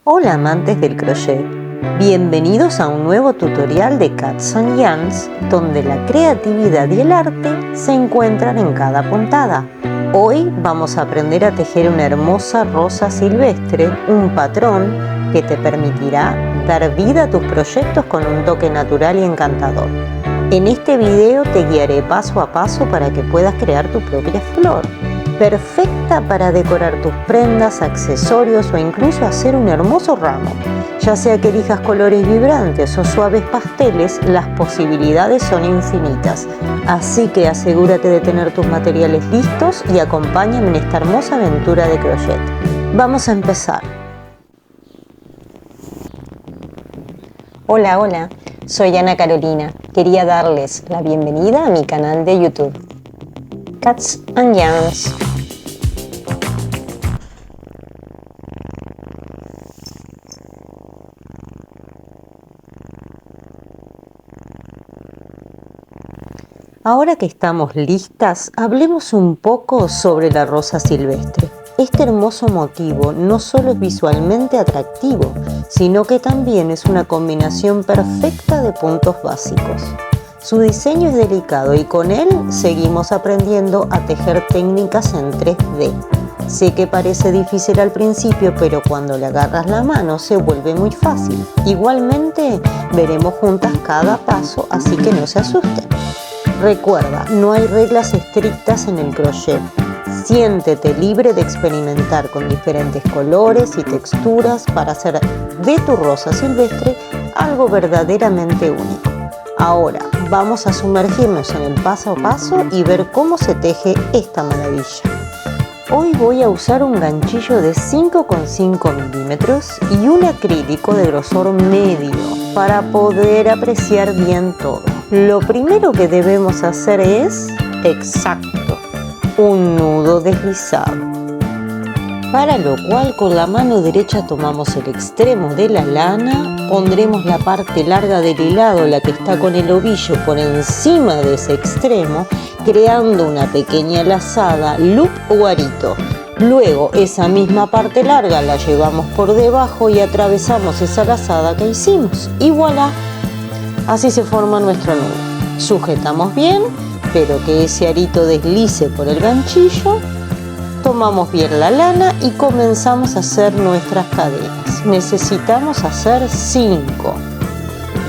Hola amantes del crochet, bienvenidos a un nuevo tutorial de Cats and Yarns donde la creatividad y el arte se encuentran en cada puntada. Hoy vamos a aprender a tejer una hermosa rosa silvestre, un patrón que te permitirá dar vida a tus proyectos con un toque natural y encantador. En este video te guiaré paso a paso para que puedas crear tu propia flor, perfecta para decorar tus prendas, accesorios o incluso hacer un hermoso ramo. Ya sea que elijas colores vibrantes o suaves pasteles, las posibilidades son infinitas. Así que asegúrate de tener tus materiales listos y acompáñame en esta hermosa aventura de crochet. Vamos a empezar. Hola, soy Ana Carolina. Quería darles la bienvenida a mi canal de YouTube, Cats and Yarns. Ahora que estamos listas, hablemos un poco sobre la rosa silvestre. Este hermoso motivo no solo es visualmente atractivo, sino que también es una combinación perfecta de puntos básicos. Su diseño es delicado y con él seguimos aprendiendo a tejer técnicas en 3D. Sé que parece difícil al principio, pero cuando le agarras la mano se vuelve muy fácil. Igualmente veremos juntas cada paso, así que no se asusten. Recuerda, no hay reglas estrictas en el crochet. Siéntete libre de experimentar con diferentes colores y texturas para hacer de tu rosa silvestre algo verdaderamente único. Ahora vamos a sumergirnos en el paso a paso y ver cómo se teje esta maravilla. Hoy voy a usar un ganchillo de 5,5 milímetros y un acrílico de grosor medio para poder apreciar bien todo. Lo primero que debemos hacer es, un nudo deslizado. Para lo cual con la mano derecha tomamos el extremo de la lana, pondremos la parte larga del hilado, la que está con el ovillo, por encima de ese extremo, creando una pequeña lazada, loop o arito. Luego esa misma parte larga la llevamos por debajo y atravesamos esa lazada que hicimos. Y voilà, así se forma nuestro nudo. Sujetamos bien, pero que ese arito deslice por el ganchillo. Tomamos bien la lana y comenzamos a hacer nuestras cadenas. Necesitamos hacer 5,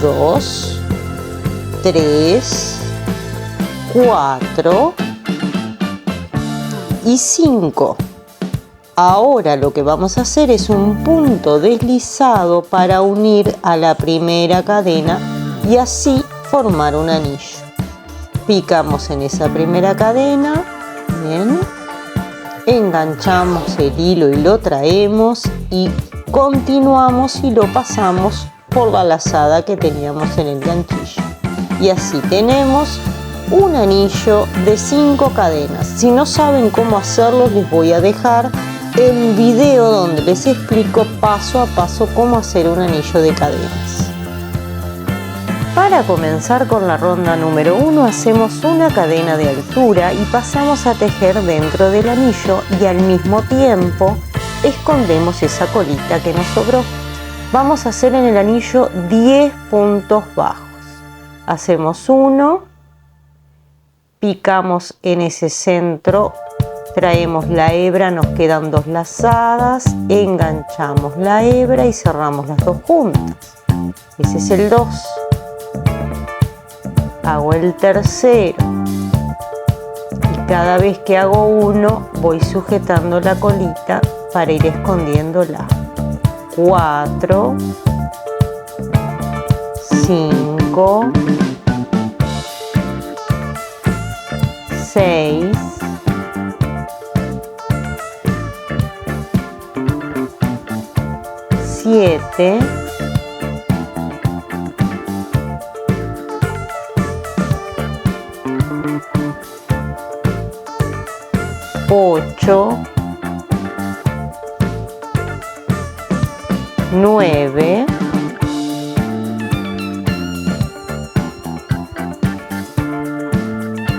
2, 3, 4 y 5. Ahora lo que vamos a hacer es un punto deslizado para unir a la primera cadena y así formar un anillo. Picamos en esa primera cadena, bien, enganchamos el hilo y lo traemos y continuamos y lo pasamos por la lazada que teníamos en el ganchillo. Y así tenemos un anillo de 5 cadenas. Si no saben cómo hacerlo, les voy a dejar el video donde les explico paso a paso cómo hacer un anillo de cadenas. Para comenzar con la ronda número 1 hacemos una cadena de altura y pasamos a tejer dentro del anillo y al mismo tiempo escondemos esa colita que nos sobró. Vamos a hacer en el anillo 10 puntos bajos. Hacemos 1, picamos en ese centro, traemos la hebra, nos quedan 2 lazadas, enganchamos la hebra y cerramos las 2 juntas. Ese es el 2. Hago el tercero y cada vez que hago uno voy sujetando la colita para ir escondiéndola. 4, 5, 6, 7, 8, 9,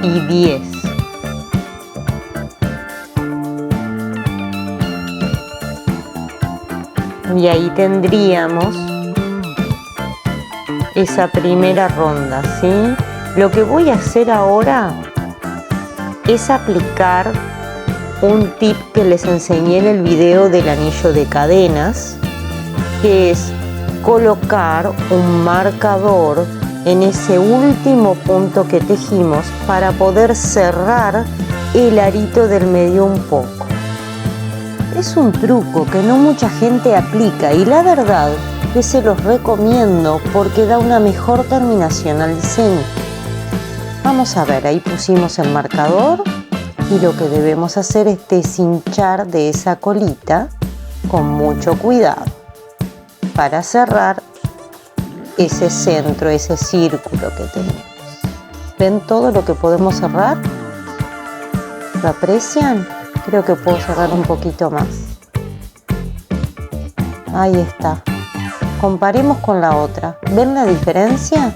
y 10. Y ahí tendríamos esa primera ronda, ¿sí? Lo que voy a hacer ahora es aplicar un tip que les enseñé en el video del anillo de cadenas, que es colocar un marcador en ese último punto que tejimos para poder cerrar el arito del medio un poco. Es un truco que no mucha gente aplica y la verdad que se los recomiendo porque da una mejor terminación al diseño. Vamos a ver, ahí pusimos el marcador y lo que debemos hacer es deshinchar de esa colita con mucho cuidado para cerrar ese centro, ese círculo que tenemos. ¿Ven todo lo que podemos cerrar? ¿Lo aprecian? Creo que puedo cerrar un poquito más. Ahí está. Comparemos con la otra. ¿Ven la diferencia?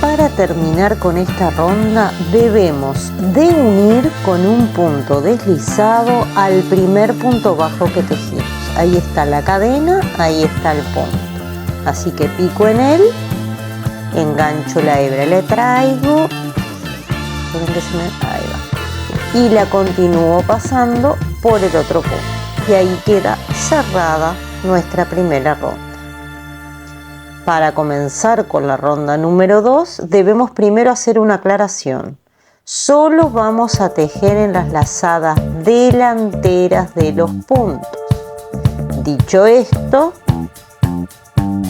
Para terminar con esta ronda debemos de unir con un punto deslizado al primer punto bajo que tejimos. Ahí está la cadena, ahí está el punto. Así que pico en él, engancho la hebra, le traigo, ahí va, y la continúo pasando por el otro punto. Y ahí queda cerrada nuestra primera ronda. Para comenzar con la ronda número 2, debemos primero hacer una aclaración. Solo vamos a tejer en las lazadas delanteras de los puntos. Dicho esto,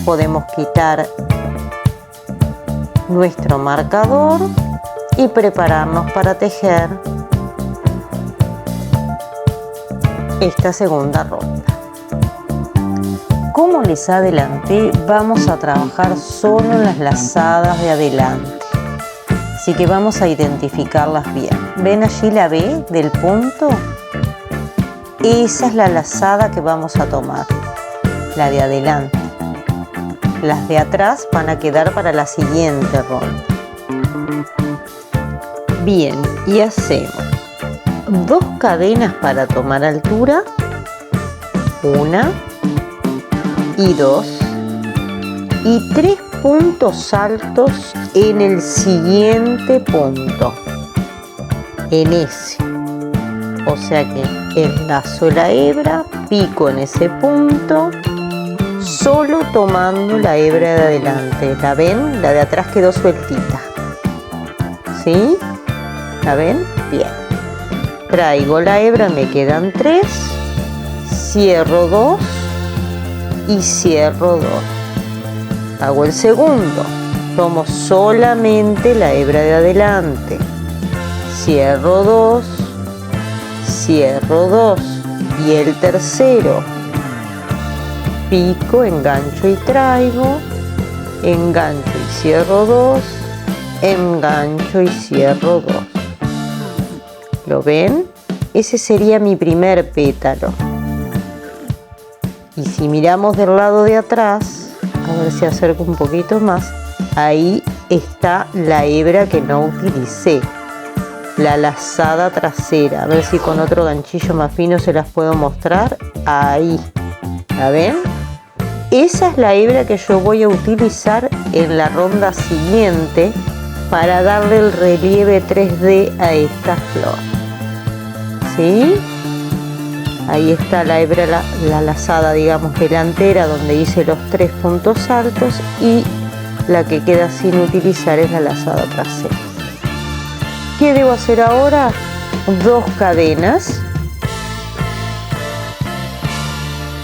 podemos quitar nuestro marcador y prepararnos para tejer esta segunda ronda. Como les adelanté, vamos a trabajar solo en las lazadas de adelante, así que vamos a identificarlas bien. ¿Ven allí la B del punto? Esa es la lazada que vamos a tomar, la de adelante. Las de atrás van a quedar para la siguiente ronda. Bien, y hacemos 2 cadenas para tomar altura, 1 y 2, y 3 puntos altos en el siguiente punto, en ese. O sea que enlazo la hebra, pico en ese punto, solo tomando la hebra de adelante. ¿La ven? La de atrás quedó sueltita. ¿Sí? ¿La ven? Bien. Traigo la hebra, me quedan 3, cierro 2 y cierro 2. Hago el segundo, tomo solamente la hebra de adelante, cierro 2, cierro 2 y el tercero, pico, engancho y traigo, engancho y cierro 2, engancho y cierro 2. ¿Lo ven? Ese sería mi primer pétalo. Y si miramos del lado de atrás, a ver si acerco un poquito más, ahí está la hebra que no utilicé, la lazada trasera. A ver si con otro ganchillo más fino se las puedo mostrar. Ahí, ¿la ven? Esa es la hebra que yo voy a utilizar en la ronda siguiente para darle el relieve 3D a esta flor. ¿Sí? Ahí está la hebra, la lazada, digamos, delantera, donde hice los 3 puntos altos, y la que queda sin utilizar es la lazada trasera. ¿Qué debo hacer ahora? 2 cadenas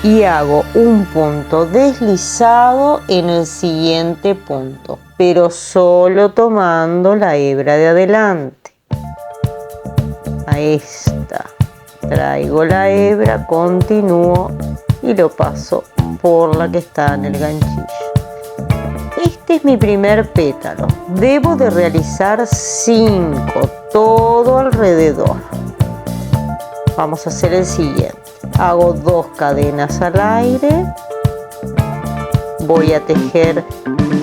y hago un punto deslizado en el siguiente punto, pero solo tomando la hebra de adelante. A esta. Traigo la hebra, continúo y lo paso por la que está en el ganchillo. Este es mi primer pétalo. Debo de realizar 5, todo alrededor. Vamos a hacer el siguiente. Hago 2 cadenas al aire. Voy a tejer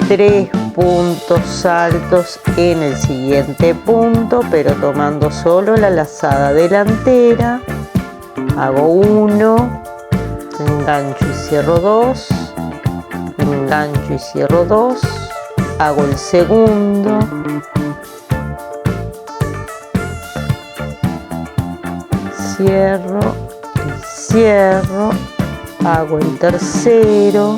3 puntos altos en el siguiente punto, pero tomando solo la lazada delantera. Hago 1, engancho y cierro 2, engancho y cierro 2, hago el segundo, cierro y cierro, hago el tercero,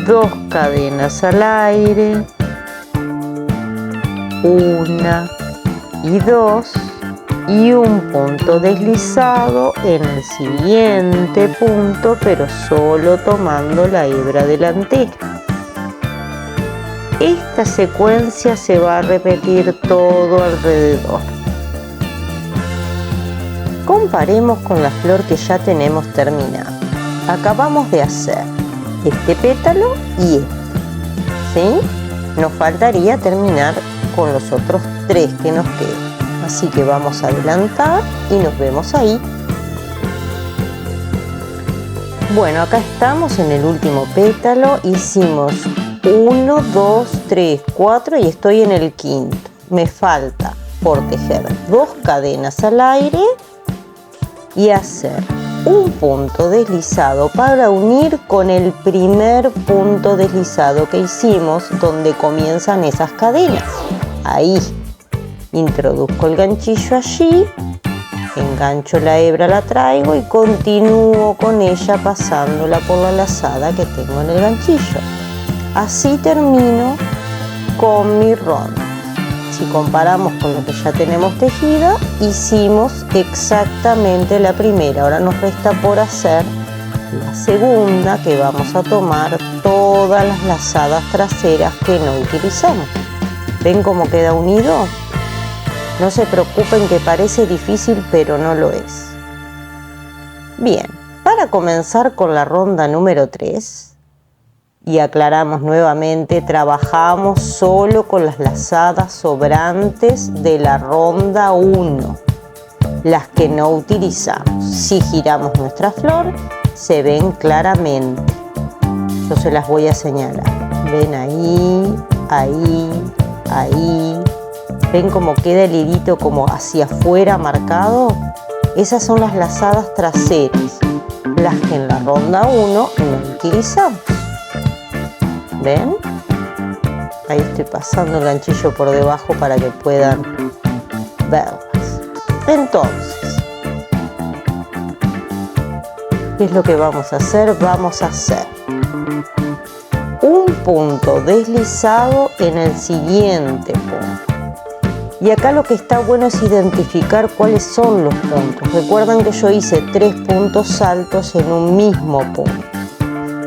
dos cadenas al aire, una y dos, y un punto deslizado en el siguiente punto, pero solo tomando la hebra delantera. Esta secuencia se va a repetir todo alrededor. Comparemos con la flor que ya tenemos terminada. Acabamos de hacer este pétalo y este, ¿sí? Nos faltaría terminar con los otros 3 que nos quedan. Así que vamos a adelantar y nos vemos ahí. Bueno, acá estamos en el último pétalo. Hicimos 1, 2, 3, 4 y estoy en el quinto. Me falta por tejer 2 cadenas al aire y hacer un punto deslizado para unir con el primer punto deslizado que hicimos, donde comienzan esas cadenas. Ahí introduzco el ganchillo allí, engancho la hebra, la traigo y continúo con ella pasándola por la lazada que tengo en el ganchillo. Así termino con mi ronda. Si comparamos con lo que ya tenemos tejida, hicimos exactamente la primera. Ahora nos resta por hacer la segunda, que vamos a tomar todas las lazadas traseras que no utilizamos. ¿Ven cómo queda unido? No se preocupen que parece difícil, pero no lo es. Bien, para comenzar con la ronda número 3, y aclaramos nuevamente, trabajamos solo con las lazadas sobrantes de la ronda 1, las que no utilizamos. Si giramos nuestra flor, se ven claramente. Yo se las voy a señalar. Ven ahí, ahí, ahí. ¿Ven cómo queda el hilito como hacia afuera marcado? Esas son las lazadas traseras, las que en la ronda 1 no utilizamos. ¿Ven? Ahí estoy pasando el ganchillo por debajo para que puedan verlas. Entonces, ¿qué es lo que vamos a hacer? Vamos a hacer un punto deslizado en el siguiente punto. Y acá lo que está bueno es identificar cuáles son los puntos. Recuerdan que yo hice 3 puntos altos en un mismo punto.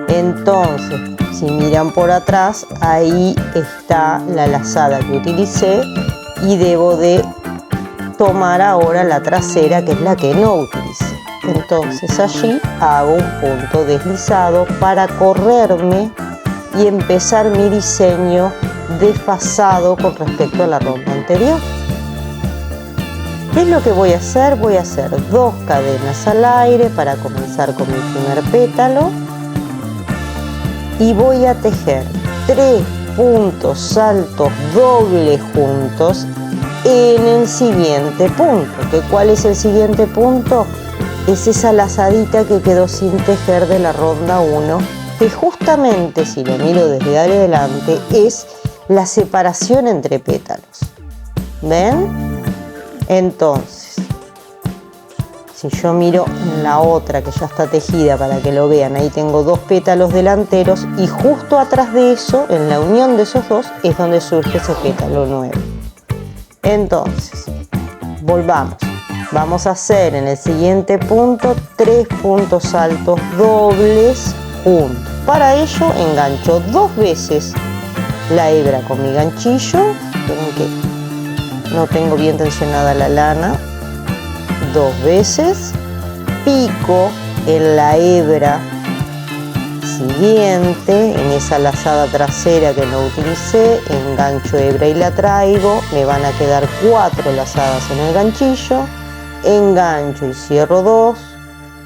Entonces, si miran por atrás, ahí está la lazada que utilicé y debo de tomar ahora la trasera, que es la que no utilicé. Entonces allí hago un punto deslizado para correrme y empezar mi diseño desfasado con respecto a la ronda anterior. ¿Qué es lo que voy a hacer? Voy a hacer 2 cadenas al aire para comenzar con mi primer pétalo y voy a tejer 3 puntos altos dobles juntos en el siguiente punto. ¿Cuál es el siguiente punto? Es esa lazadita que quedó sin tejer de la ronda 1, que justamente, si lo miro desde adelante, es la separación entre pétalos. ¿Ven? Entonces, si yo miro en la otra que ya está tejida para que lo vean, ahí tengo 2 pétalos delanteros y justo atrás de eso, en la unión de esos 2, es donde surge ese pétalo nuevo. Entonces, volvamos. Vamos a hacer en el siguiente punto 3 puntos altos dobles juntos. Para ello engancho 2 veces la hebra con mi ganchillo. Ven que no tengo bien tensionada la lana. 2 veces. Pico en la hebra siguiente, en esa lazada trasera que no utilicé, engancho hebra y la traigo. Me van a quedar 4 lazadas en el ganchillo. Engancho y cierro 2,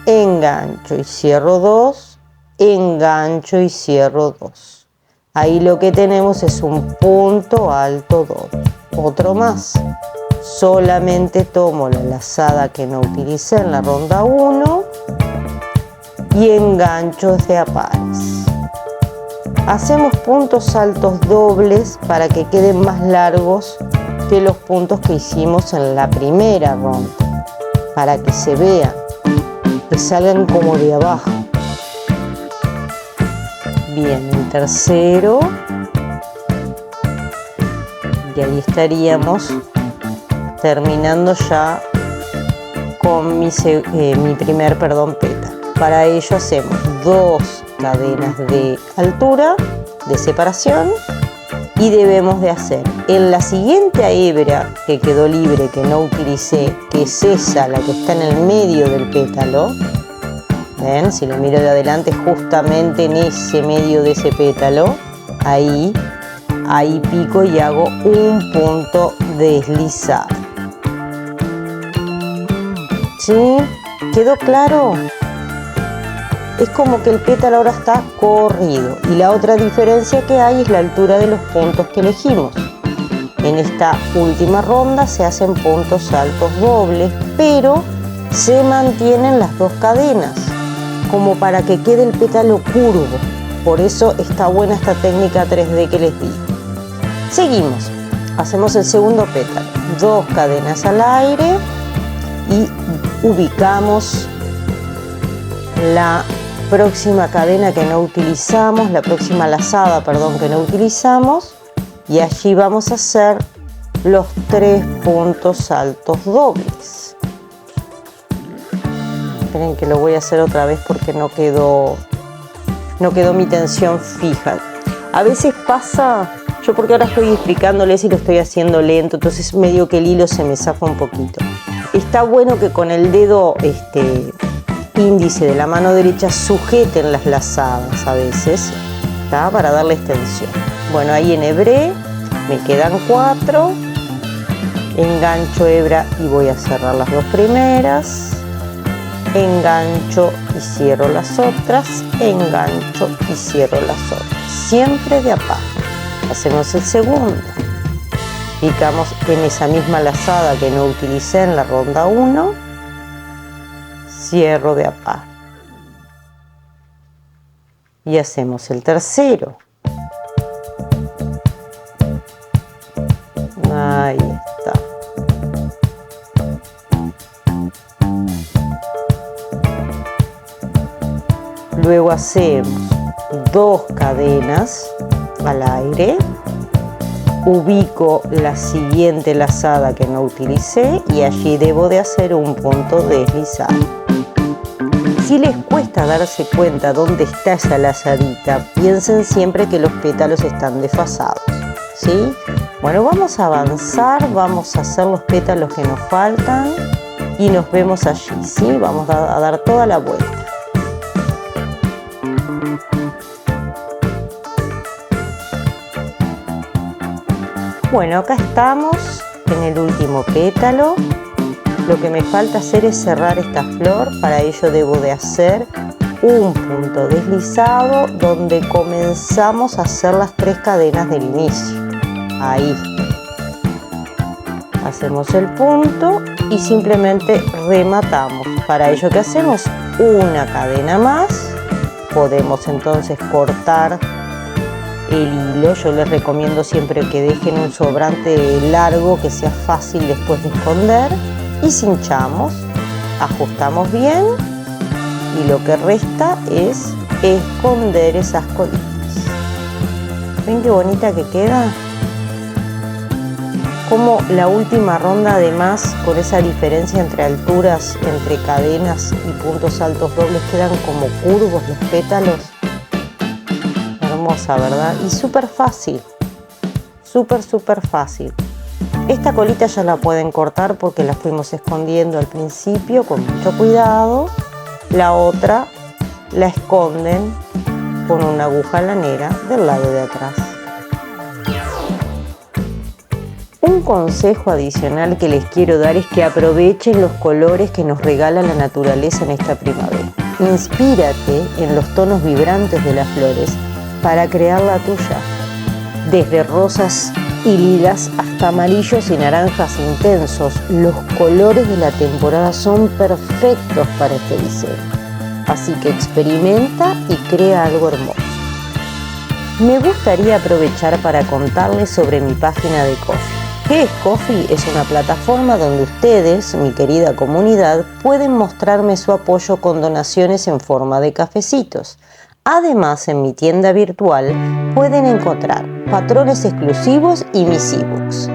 engancho y cierro 2, engancho y cierro 2. Ahí lo que tenemos es un punto alto doble. Otro más. solamente tomo la lazada que no utilicé en la ronda 1 y engancho desde a pares. Hacemos puntos saltos dobles para que queden más largos que los puntos que hicimos en la primera ronda, para que se vean, que salgan como de abajo. Bien, el tercero, y ahí estaríamos terminando ya con mi primer pétalo. Para ello hacemos 2 cadenas de altura, de separación, y debemos de hacer en la siguiente hebra que quedó libre, que no utilicé, que es esa, la que está en el medio del pétalo. ¿Ven? Si lo miro de adelante, justamente en ese medio de ese pétalo, ahí pico y hago un punto deslizado. ¿Sí? ¿Quedó claro? Es como que el pétalo ahora está corrido, y la otra diferencia que hay es la altura de los puntos que elegimos. En esta última ronda se hacen puntos saltos dobles, pero se mantienen las 2 cadenas, como para que quede el pétalo curvo. Por eso está buena esta técnica 3D que les digo. Seguimos, hacemos el segundo pétalo, 2 cadenas al aire y ubicamos la próxima cadena que no utilizamos, la próxima lazada, perdón, que no utilizamos, y allí vamos a hacer los 3 puntos saltos dobles. Esperen que lo voy a hacer otra vez porque no quedó mi tensión fija. A veces pasa, yo porque ahora estoy explicándoles y lo estoy haciendo lento, entonces medio que el hilo se me zafa un poquito. Está bueno que con el dedo índice de la mano derecha sujeten las lazadas a veces, ¿tá? Para darle extensión. Bueno, ahí enhebré, me quedan 4, engancho hebra y voy a cerrar las 2 primeras, engancho y cierro las otras, engancho y cierro las otras, siempre de a par. Hacemos el segundo, picamos en esa misma lazada que no utilicé en la ronda 1, cierro de a par, y hacemos el tercero. Ahí está. Luego hacemos 2 cadenas al aire, ubico la siguiente lazada que no utilicé y allí debo de hacer un punto deslizado. Si les cuesta darse cuenta dónde está esa lazadita, piensen siempre que los pétalos están desfasados, ¿sí? Bueno, vamos a avanzar, vamos a hacer los pétalos que nos faltan y nos vemos allí, ¿sí? Vamos a dar toda la vuelta. Bueno, acá estamos en el último pétalo. Lo que me falta hacer es cerrar esta flor. Para ello debo de hacer un punto deslizado donde comenzamos a hacer las 3 cadenas del inicio. Ahí. Hacemos el punto y simplemente rematamos. Para ello, ¿qué hacemos? Una cadena más. Podemos entonces cortar el hilo. Yo les recomiendo siempre que dejen un sobrante largo que sea fácil después de esconder, y cinchamos, ajustamos bien y lo que resta es esconder esas colitas. ¿Ven qué bonita que queda? Como la última ronda, además, con esa diferencia entre alturas, entre cadenas y puntos altos dobles, quedan como curvos los pétalos. Hermosa, ¿verdad? Y súper fácil, súper fácil. Esta colita ya la pueden cortar porque la fuimos escondiendo al principio con mucho cuidado. La otra la esconden con una aguja lanera del lado de atrás. Un consejo adicional que les quiero dar es que aprovechen los colores que nos regala la naturaleza en esta primavera. Inspírate en los tonos vibrantes de las flores para crear la tuya. Desde rosas y lilas hasta amarillos y naranjas intensos. Los colores de la temporada son perfectos para este diseño. Así que experimenta y crea algo hermoso. Me gustaría aprovechar para contarles sobre mi página de Ko-fi. ¿Qué es Ko-fi? Es una plataforma donde ustedes, mi querida comunidad, pueden mostrarme su apoyo con donaciones en forma de cafecitos. Además, en mi tienda virtual pueden encontrar patrones exclusivos y mis ebooks.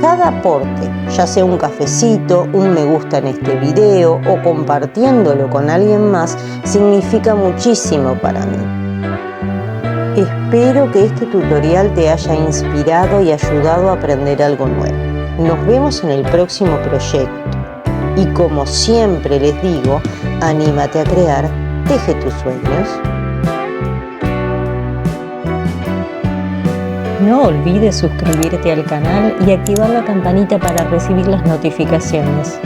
Cada aporte, ya sea un cafecito, un me gusta en este video o compartiéndolo con alguien más, significa muchísimo para mí. Espero que este tutorial te haya inspirado y ayudado a aprender algo nuevo. Nos vemos en el próximo proyecto. Y como siempre les digo, anímate a crear, teje tus sueños. No olvides suscribirte al canal y activar la campanita para recibir las notificaciones.